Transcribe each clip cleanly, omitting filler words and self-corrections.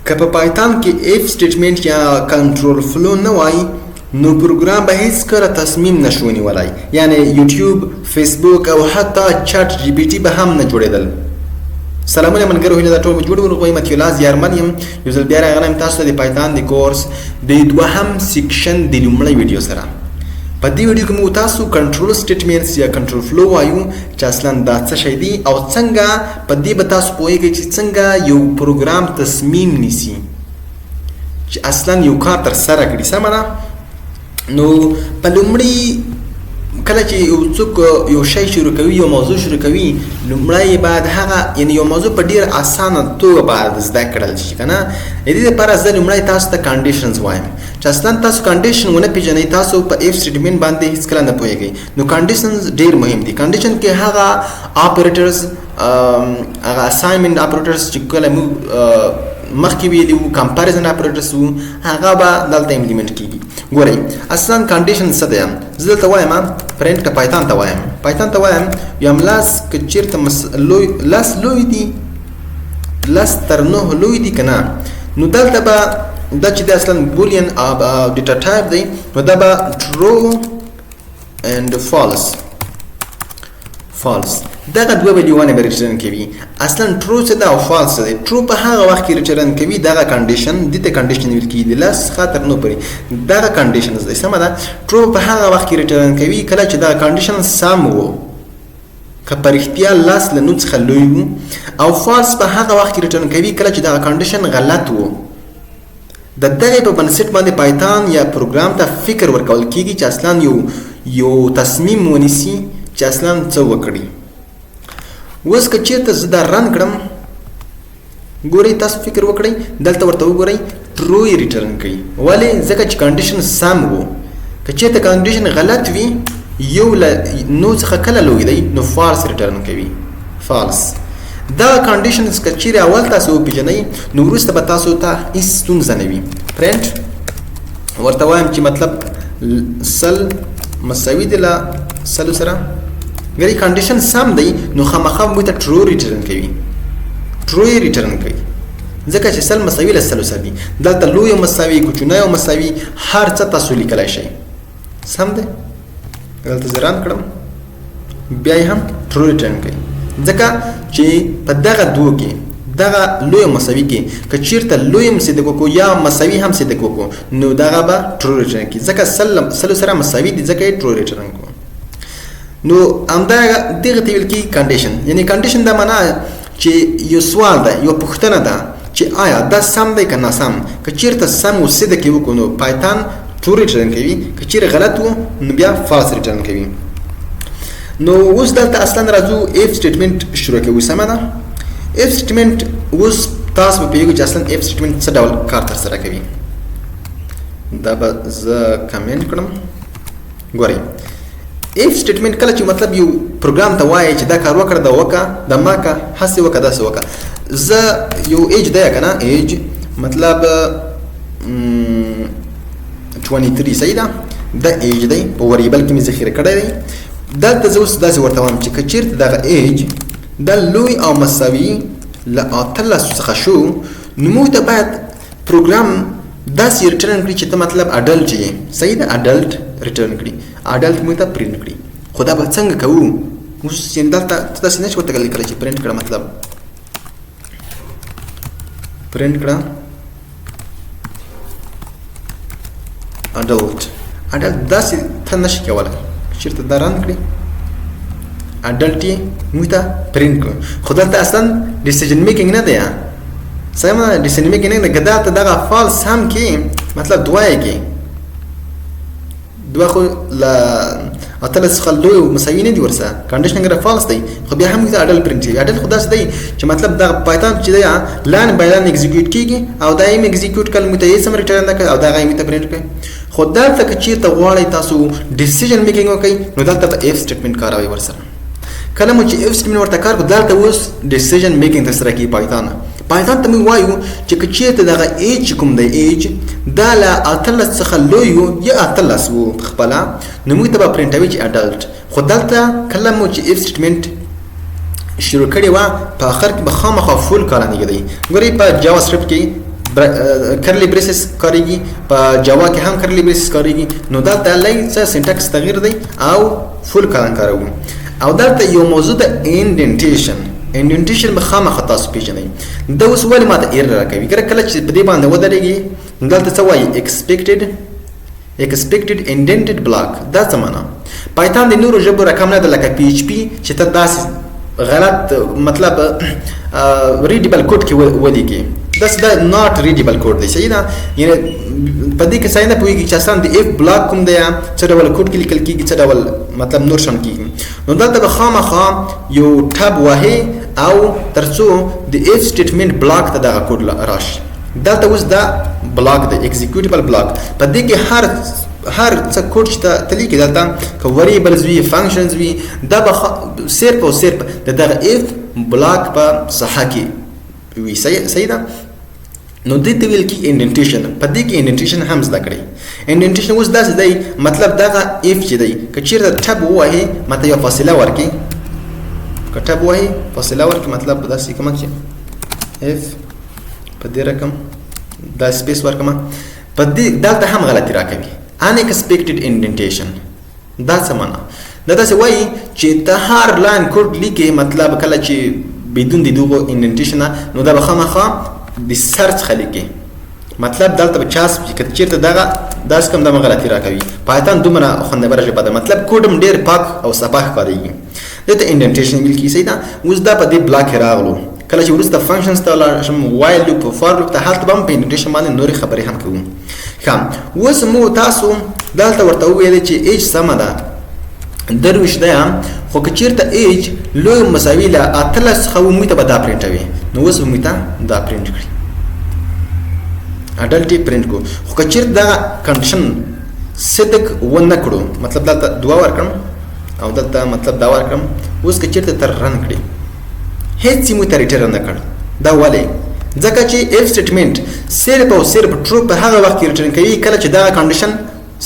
که په پایتان کې اف سټیټمنټ یا کنټرول فلو نه وای نو پروګرام به هیڅ کله تصمیم نشو نیولای، یعنی یوټیوب، فیسبوک او حتی چات جی پی ټي به هم نه جوړېدل. سلامونه منګرو هیله دا ټول جوړ ورغوي متي الله زیارمن یم. یو ځل بیا راغلم تاسو ته د پایتان د کورس د دوهم سیکشن د لومړی ویډیو سره. په دې ویډیو کې مو تاسو کنټرول سټیټمنټس یا کنټرول فلو وایو چې اصلا دا څه شی دی او څنګه په دې به تاسو پوهیږئ چې څنګه یو پروګرام تصمیم نیسي چې اصلا یو کار تر سره کړي. سمه ده؟ نو په لومړي کله چې یو څوک یو شی شروع کوي، یو موضوع شروع کوي، لومړی باید هغه یعنی یو موضوع په ډیر اسانه توګه باید زده کړل شي کنه. د دې لپاره زه لومړی تاسو ته کنډیشنز وایم چې اصلا تاسو کنډیشن ونه پیژنئ، تاسو په اف سټیټمنټ باندې هیڅ کله نه پوهیږئ. نو کنډیشنز ډیر مهم دي. کنډیشن کې هغه اپریټرز هغه اساینمنت اپریټرز چې کله مو مخکې ویلي وو، کمپیریزن اپریټرز وو، هغه به دلته امپلیمنټ کیږي. ګورئ اصلا کنډیشن څه دی؟ زه دلته وایم پرنټ که پایتان ته وایم، پایتان ته وایم یم لاس که چیرته لاس لوی دي، لاس تر 9 لوی دي که نه، نو دلته به دا چې د اصلا بولین ډیټا ټایپ دی نو دا به ټرو اینډ فالس دغه دوه ویلیوانې به ریټرن کوي. اصلا ټرو څه ده او فالس څه دی؟ ټرو په هغه وخت کې ریټرن کوي دغه کنډیشن، دې ته کنډیشن ویل کېږي د لاس څخه تر 9 پورې دغه کنډیشنز دی. سمه ده؟ ټرو په هغه وخت کې ریټرن کوي کله چې دغه کنډیشن سم وو، که په رښتیا لاس له 9 څخه لوی وو، او فالس په هغه وخت کې ریټرن کوي کله چې دغه کنډیشن غلط وو. د دغه په بنسټ باندې پایتان یا پروګرام ته فکر ورکول کېږي چې اصلا یو تصمیم ونیسي چې اصلا څه وکړي. اوس که چېرته زه دا رن کړم، ګورئ تاسو فکر وکړئ دلته ورته وګورئ ټرو یې ریټرن کوي. ولې؟ ځکه چې کنډیشن سم وو. که چېرته کنډیشن غلط وي، یو له 9 څخه کله لوی دی، نو فالس ریټرن کوي. فالس دا کنډیشنز که چیرې اول تاسو وپېژنئ نو وروسته به تاسو ته هېڅ ستونزه نه وي. پرنټ ورته وایم چې مطلب 100 مساوي دی له 100 سره. ګورئ کنډیشن سم دی نو خامخا موږ ته ټرو ریټرن کوي، ټرو یې ریټرن کوي ځکه چې 100 مساوي له 100 سره دي. دلته لوی مساوي، کوچنی مساوي، هر څه تاسو لیکلی شئ. سم دی؟ دلته زه رن کړم بیا یې هم ټرو ریټرن کوي ځکه چې په دغه دوه کې دغه لوی مساوي کې که چیرته لوی هم صدق وکړو یا مساوي هم صدق وکړو نو دغه به ټرو ریټرن کوي ځکه 100 سره مساوي دي ځکه یې ټرو ریټرن کوو. نو همدغه دغه ته ویل کېږي کنډیشن. یعنی کنډیشن دا معنا چې یو سوال ده، یو پوښتنه ده چې آیا دا سم دی که ناسم. که چیرته سم و صدق یې وکړو نو پایتان ټرو ریټرن کوي، که چیرې غلط وو نو بیا فالس ریټرن کوي. نو اوس دلته اصلا راځو اف سټیټمنټ شروع کوو. سمه ده؟ اف سټیټمنټ اوس تاسو به پوهیږئ چې اصلا اف سټیټمنټ څه ډول کار ترسره کوي. دا به زه کمنټ کړم. ګورئ اف سټیټمنټ کله چې مطلب یو پروګرام ته وایي چې دا کار وکړه، دا وکړه، دا ما کړه، هسې وکړه، داسې وکړه. زه یو ایج دی که نه، ایج مطلب 23 صحیح ده؟ دا ایج دی په وریبل کې مې ذخیره کړی دی. دلته زه اوس داسې ورته وایم چې که چېرته دغه ایج دا لوی او مساوي له 18 څخه شو نو موږ ته باید پروګرام داسې ریټرن کړي چې ته مطلب اډلټ یې. صحیح ده؟ اډلټ ریټرن کړي، اډلټ موږ ته پرنټ کړي. خو دا به څنګه کوو؟ اوس یعنې دلته ته داسې نه شي ورته لیکلی چې پرنټ کړه، مطلب پرنټ کړه اډلټ داسې ته نه شي کولی. چېرته دا رن کړي اډلټ یې موږ ته پرنټ کړو. خو دلته اصلا ډیسیژن میکینګ نه دی. سمه ده؟ ډیسیژن میکینګ نه دی. که دلته دغه فالس هم کې مطلب دوه یې کې، دوه خو له 18 څخه لوی مساوي نه دي ورسره، کنډیشن اگر فالس دی خو بیا هم موږ ته اډل پرنټ کوي. اډل خو داسې دی چې مطلب دغه پایتان چې دی لاین بای لاین اکزیکیوټ کېږي او دا یې اکزیکیوټ کړل موږ ته یې سم ریټرن نه کوي او دغه یې موږ ته پرنټ کوي. خو دلته که چېرته غواړئ تاسو ډیسیژن میکینګ وکړئ نو دلته به اف سټیټمنټ کاروئ ورسره. کله مو چې اف سټیټمنټ ورته کار کړو دلته اوس ډیسیژن میکینګ ترسره کوي پایتان. پایتان ته موږ وایو چې که چېرته دغه ایج کوم دی، ایج دا له 18 څخه لوی وو یا 18 وو خپله نو موږ ته به پرنټوي چې اډلټ. خو دلته کله مو چې اف سټیټمنټ شروع کړې وه په آخر کې به خامخا فول کالن یې دی. ګورئ په جاوا سکرپټ کې کرلی بریسز کاریږي په جاوا کې هم کرلی بریسز کاریږي نو دلته لای څه سینټیکس تغییر دی او فول کلام کاروو او دلته یو موضوع د انډنټیشن به خامخا تاسو پیژنئ دا اوس ولې ماته ایر راکوي کله چې په دې باندې ودرېږي دلته څه وایي expected indented block دا څه معنا پایتون د نورو ژبو رقم نه ده لکه پی ایچ پی چې ته داسې غلط مطلب ریډیبل کوډ کې ولیکي دا ناٹ ریډیبل کوډ دی صحیح ده یعنی په دې کې څنګه نه پوهیږي چې اصلا د اف بلاک کوم دی څه ډول کوډ کې لیکل کیږي څه ډول مطلب نور شون کیږي نو دلته به خامخا یو ټاب وهي او ترڅو د اف سټیټمنټ بلاک ته دغه کوډ راشي دلته اوس دا بلاک دی ایگزیکیوټیبل بلاک په دې کې هر څه کوډ چې تلیکي دلته که وریبلز وي فنکشنز وي دا به صرف او صرف د دغه اف بلاک په صحه کې وي صحیح ده نو دې ته ویل کی انډنټیشن په دې کې انډنټیشن هم زده کړئ انډنټیشن اوس داسې دی مطلب دغه اف چې دی که چیرته ټب ووهي ماته یو فاصله ورکړي که ټب ووهي فاصله ورکړي مطلب داسې کومه چې اف په دې رقم دا سپیس ورکړم په دې دلته هم غلطي راکوي unexpected indentation دا څه معنا دا داسې وایي چې ته هر لاین کوډ لیکې مطلب کله چې بدون د دغو انډنټیشن نو دا به خامخا د سر څخه لیکې مطلب دلته به چاسپ چې چېرته دغه داسې کوم دغه غلطي راکوي پایتون دومره خوندوره ژبه ده مطلب کوډ هم ډېر پاک او صفا ښکارېږي دې ته انډنټیشن ویل کېږي صحیح ده اوس دا په دې بلاک کې راغلو کله چې وروسته فنکشنز ته ولاړ شم وایل لوپ او فار لوپ ته هلته به هم په انډنټیشن باندې نورې خبرې هم کوو ښه اوس مو تاسو دلته ورته وویلې چې ایج سمه ده درویش دی خو که چېرته ایج لوی مساوي له 18 څخه وموږ ته به دا پرنټوي نو اوس به موږ ته دا پرنټ کړي اډلټ یې پرنټ کړو خو که چېرته دغه کنډیشن صدق ونه کړو مطلب دلته 2 ورکړم او دلته مطلب دا ورکړم اوس که چېرته تر رن کړي هیڅ یې موږ ته ریټرن نه کړ دا ولې ځکه چې اف سټیټمنټ صرف او صرف ټرو په هغه وخت کې ریټرن کوي کله چې دا کنډیشن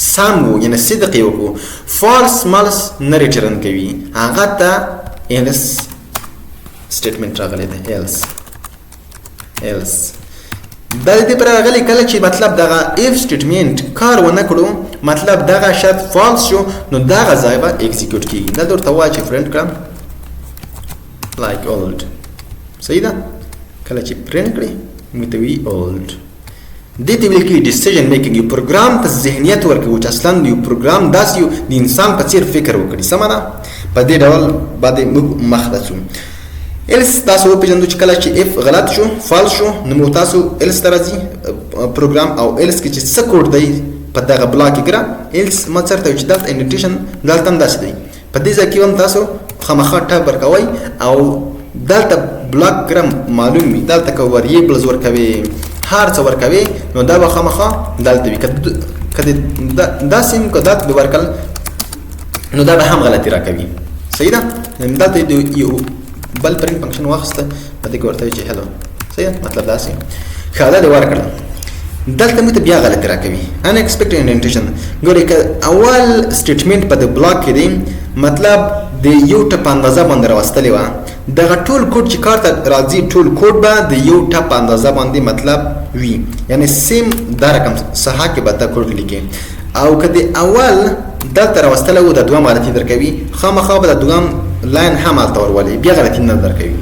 سم وو یعنی صدق یې وکړو فالس مالس نه ریټرن کوي هغه ته ایلس سټیټمنټ راغلی دی ایلس دا دې پر راغلی کله چې مطلب دغه اف سټیټمنټ کار ونه کړو مطلب دغه شرط فالس شو نو دغه ځای به ایگزیکیوټ کیږي دا درته وایي چې فرند کړم like old صحیح ده کله چې پرنټ کړئ موږ ته وی old دې ته ویل کېږي ډیسیژن میکینګ یو پروګرام ته ذهنیت ورکوي چې اصلا یو پروګرام داسې یو د انسان په څېر فکر وکړي سمه ده په دې ډول باندې موږ مخته ځو ایلس تاسو وپېژندو چې کله چې اف غلط شو فالس شو نو مو تاسو ایلس ته راځي پروګرام او ایلس کې چې څه کوډ دی په دغه بلاک کې ګره ایلس ما څرته چې دلته انډنټیشن دلته هم داسې دی په دې ځای کې هم تاسو خامخا ټاب ورکوئ او دلته بلاک ګرام معلوم وي دلته که وریبلز ورکوي هر څه ورکوي نو دا به خامخا دلته وي که داسې هم که دلته به ورکړل نو دا به هم غلطي راکوي صحیح ده دلته یو بل پرنټ فنکشن واخیسته په دې کې ورته وایي چې هلو صحیح ده مطلب داسې ښه دا دې ورکړل دلته موږ ته بیا غلطي راکوي unexpected indentation ګورئ که اول سټیټمنټ په د بلاک کې دی مطلب د یو ټپ اندازه باندې راوستلې وه دغه ټول کوډ چې کار ته راځي ټول کوډ به د یو ټپ اندازه باندې مطلب وي یعنی سیم دا رقم صحه کې به دا کوډ لیکي او که د اول دلته راوستلی و د دوهم غلطي درکوي خامخا به د دوهم لاین هم هلته ورولي بیا غلطي نه درکوي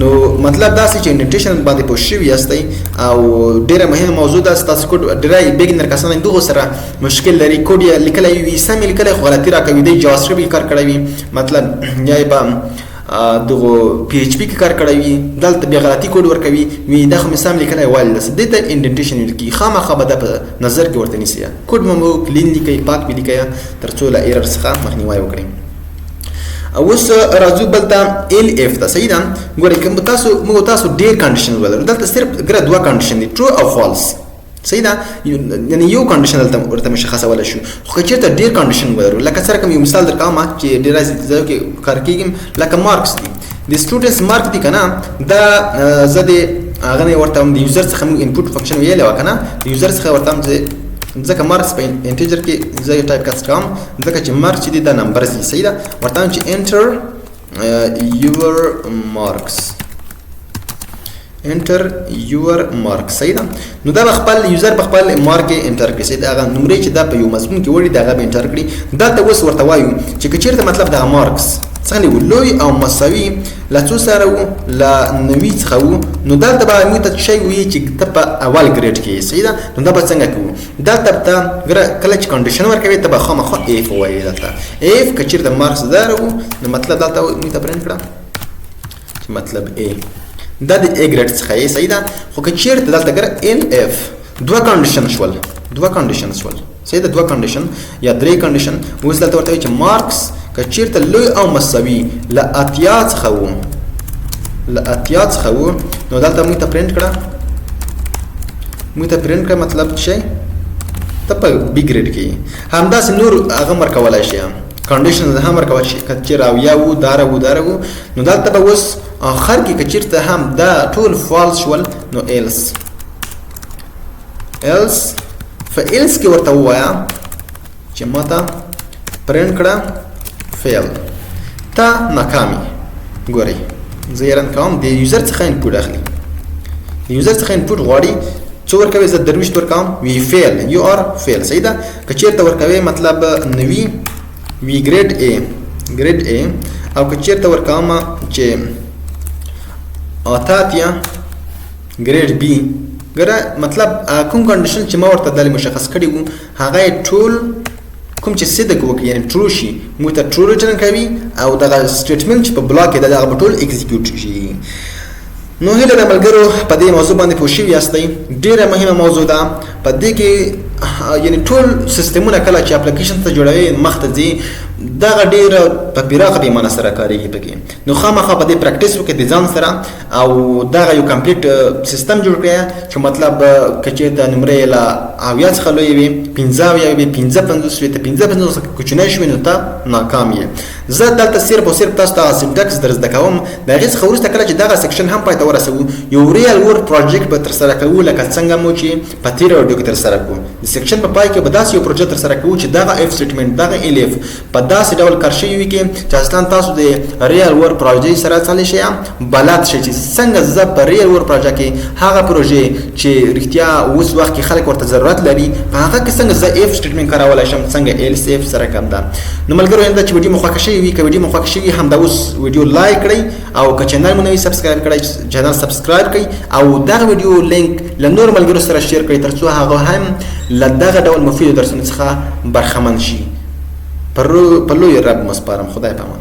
نو مطلب داسې چې انډنټیشن باندې پوه شوي یاستئ او ډېره مهمه موضوع ده ستاسو کوډ ډېری بیګنر کسان دغو سره مشکل لري کوډ یې لیکلی وي سم یې لیکلی خو غلطي راکوي دی جاواسکرپټ کې کار کړی وي مطلب یا یې به دغو پی ایچ پي کې کار کړی وي دلته بیا غلطي کوډ ورکوي وي دا خو مې سم لیکلی وایي داسې دې ته انډنټیشن ویل کېږي خامخا به دا په نظر کې ورته نیسئ کوډ مو کلین لیکئ پاک مې لیکئ تر څو له ایرر څخه مخنیوی وکړئ اوس راځو بل ته ال اف ته صحیح ده ګورئ که موږ تاسو ډېر کنډیشن ولرو دلته صرف ګره 2 کنډیشن دي ټرو او فالس صحیح ده یعنی یو کنډیشن دلته ورته مشخصولی شو خو که چېرته ډېر کنډیشن ولرو لکه څرنګه یو مثال درکوم چې ډېره ځایو کې کار کېږي لکه مارکس دي د سټوډنټس مارک دي که نه دا زه د هغه نه ورته هم د یوزر څخه موږ انپوټ فنکشن ویلی وه که نه د یوزر څخه ورته هم ځکه مارکس په انټیجر کې زه یې ټایپ کاست کوم ځکه چې مارکس چې دی دا نمبرز دي صحیح ده ورته وایم چې انټر یور مارکس انټر یور مارک. صحیح ده. نو دا خپل یوزر په خپل مارک انټر کړي. صحیح ده. هغه نمرې چې دا په یو مضمون کې وړي دا هغه به انټر کړي. دا ته اوس ورته وایو چې که چیرته مطلب دا مارکس څنګه لوی او مساوي له څو سره وو له 90 څخه وو نو دلته به موږ ته شی وي چې ته په اول ګریډ کې. صحیح ده. نو دا به څنګه کوو؟ دلته ته کله چې کنډیشن ورکوي ته به خامخا اف وایي. دلته اف که چیرته مارکس دا وو نو مطلب دلته موږ ته پرنټ کړه چې مطلب ا دا د ا ګریډ څخه یې. صحیح ده. خو که چیرته دلته ګره ال اف دوه کنډیشن شول. صحیح ده. دوه کنډیشن یا درې کنډیشن. اوس دلته ورته چې مارکس که چیرته لوی او مساوي له اتیا څخه وو نو دلته موږ ته پرنټ کړه مطلب څه ته په بی ګریډ کې همداسې نور هغه مرکولای شي کنډیشن هم مرکول شي. که چیرته اویا وو داره وو نو دلته به اوس اخر کې که چیرته هم دا ټول فالس شول نو ایلس فایلس کې ورته وایا چې ماته پرنټ کړه فیل تا ناکامي. ګورئ زه یې رن کوم د یوزر څخه انپوټ اخلي. د یوزر څخه انپوټ غواړي څو ورکوي زه درویشت ورکوم وی فیل یو آر فیل. صحیح ده. که چیرته ورکوي مطلب 90 وی ګریډ ا او که چیرته ورکوم چې اتاتیا ګریډ بی ګره مطلب کوم کنډیشن چې ما ورته دلی مشخص کړی وو هغه ټول کوم چې صدق وکړي یعنی ټرو شي موږ ته ټرو ریټرن کوي او دغه سټیټمنټ چې په بلاک کې دغه ټول ایگزیکیوټ شي. نو هیله د ملګرو په دې موضوع باندې پوه شوي یاستئ. ډیره مهمه موضوع ده. په دې کې یعنی ټول سیستمونه کله چې اپلیکیشن ته جوړوي مخ ته ځي دغه ډیره په پراخه پیمانه سره کاریږي پکې. نو خامخا په دې پریکټیس وکړئ د ځان سره او دغه یو کمپلیټ سیستم جوړ کړئ چې مطلب که چېرته نمرې له اویا څخه لویې وي 15 وي 55 وي ته 55 کوچنی شوي نو ته ناکام یې. زه دلته صرف او صرف تاسو ته سینټکس در زده کوم. د هغې څخه وروسته کله چې دغه سیکشن هم پای ته ورسوو یو ریل ورلډ پروجیکټ به ترسره کوو لکه څنګه مو چې په تېره ویډیو کې ترسره کوو. د سیکشن په پای کې به داسې یو پروژه ترسره کوو چې دغه اف سټیټمنټ دغه الف په داسې ډول کار شوي وي چې اصلا تاسو د ریل ورلډ پروژې سره څلی شئ بلد شئ چې څنګه زه په ریل ورلډ پروژه کې هغه پروژې چې رښتیا اوس وخت کې خلک ورته ضرورت لري په هغه کې څنګه زه اف سټیټمنټ کارولی شم څنګه ایلس اف سره کوم ده. نو ملګرو همدا چې ویډیو مو خوښه شوې وي که ویډیو مو خوښه شوې وي همدا اوس ویډیو لایک کړئ او که چینل مو نه وي سبسکرایب کړئ چینل سبسکرایب کړئ او دغه ویډیو لینک له نور ملګرو سره شیر کړئ تر څو هغه هم له دغه ډول مفیدو درسونو څخه برخمن شي. پر لوی رب مسپارم. خدای پامان.